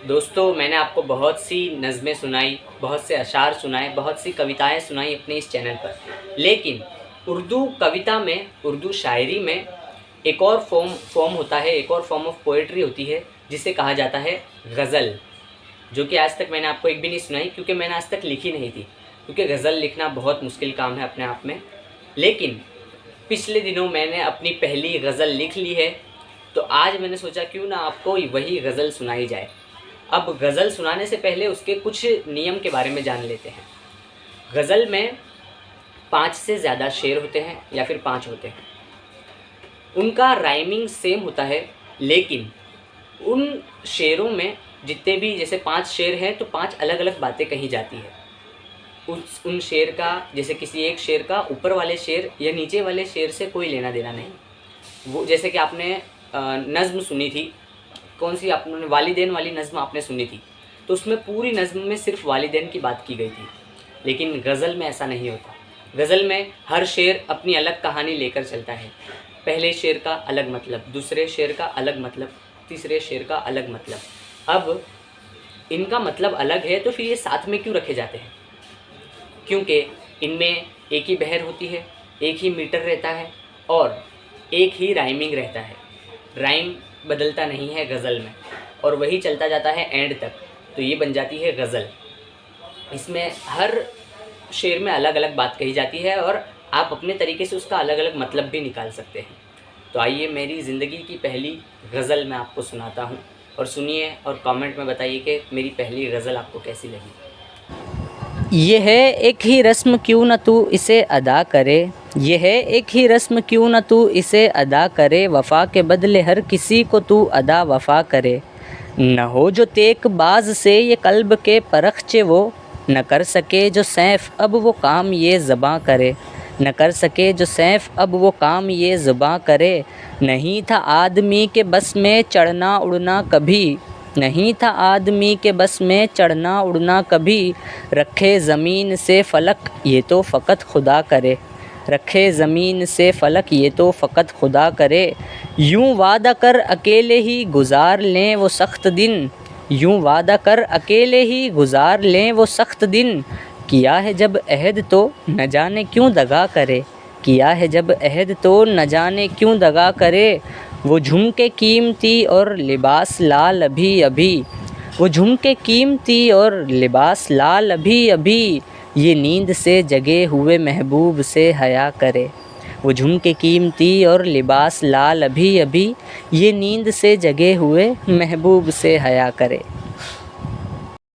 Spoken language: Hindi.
दोस्तों, मैंने आपको बहुत सी नज़में सुनाई, बहुत से अशार सुनाए, बहुत सी कविताएं सुनाई अपने इस चैनल पर। लेकिन उर्दू कविता में, उर्दू शायरी में एक और फॉर्म होता है, एक और फॉर्म ऑफ पोएट्री होती है जिसे कहा जाता है गज़ल, जो कि आज तक मैंने आपको एक भी नहीं सुनाई, क्योंकि मैंने आज तक लिखी नहीं थी, क्योंकि गज़ल लिखना बहुत मुश्किल काम है अपने आप में। लेकिन पिछले दिनों मैंने अपनी पहली गज़ल लिख ली है, तो आज मैंने सोचा क्यों ना आपको वही गज़ल सुनाई जाए। अब गज़ल सुनाने से पहले उसके कुछ नियम के बारे में जान लेते हैं। गज़ल में 5 से ज़्यादा शेर होते हैं या फिर 5 होते हैं। उनका राइमिंग सेम होता है, लेकिन उन शेरों में जितने भी, जैसे 5 शेर हैं तो 5 अलग अलग बातें कही जाती है। उन शेर का, जैसे किसी एक शेर का ऊपर वाले शेर या नीचे वाले शेर से कोई लेना देना नहीं। वो जैसे कि आपने नज़्म सुनी थी, कौन सी आपने, वालिदैन वाली नज़्म आपने सुनी थी, तो उसमें पूरी नज़्म में सिर्फ वालिदैन की बात की गई थी। लेकिन गज़ल में ऐसा नहीं होता। गज़ल में हर शेर अपनी अलग कहानी लेकर चलता है। पहले शेर का अलग मतलब, दूसरे शेर का अलग मतलब, तीसरे शेर का अलग मतलब। अब इनका मतलब अलग है तो फिर ये साथ में क्यों रखे जाते हैं? क्योंकि इनमें एक ही बहर होती है, एक ही मीटर रहता है और एक ही राइमिंग रहता है। राइम बदलता नहीं है गज़ल में, और वही चलता जाता है एंड तक, तो ये बन जाती है गज़ल। इसमें हर शेर में अलग अलग बात कही जाती है और आप अपने तरीके से उसका अलग अलग मतलब भी निकाल सकते हैं। तो आइए मेरी ज़िंदगी की पहली गज़ल मैं आपको सुनाता हूँ, और सुनिए और कमेंट में बताइए कि मेरी पहली गज़ल आपको कैसी लगी। ये है एक ही रस्म क्यों न तू इसे अदा करे, ये है एक ही रस्म क्यों न तू इसे अदा करे, वफ़ा के बदले हर किसी को तू अदा वफ़ा करे। न हो जो तेक बाज से ये कल्ब के परखचे वो, न कर सके जो सैफ़ अब वो काम ये ज़बां करे, न कर सके जो सैफ़ अब वो काम ये ज़बां करे। नहीं था आदमी के बस में चढ़ना उड़ना कभी, नहीं था आदमी के बस में चढ़ना उड़ना कभी, रखे ज़मीन से फ़लक ये तो फ़कत खुदा करे, रखे ज़मीन से फ़लक ये तो फ़कत खुदा करे। यूँ वादा कर अकेले ही गुज़ार लें वो सख्त दिन, यूँ वादा कर अकेले ही गुज़ार लें वो सख्त दिन, किया है जब अहद तो न जाने क्यों दगा करे, किया है जब अहद तो न जाने क्यों दगा करे। वो झुमके कीमती और लिबास लाल अभी अभी, वो झुमके कीमती और लिबास लाल अभी अभी, ये नींद से जगे हुए महबूब से हया करे, वो झुमके कीमती और लिबास लाल अभी अभी, ये नींद से जगे हुए महबूब से हया करे।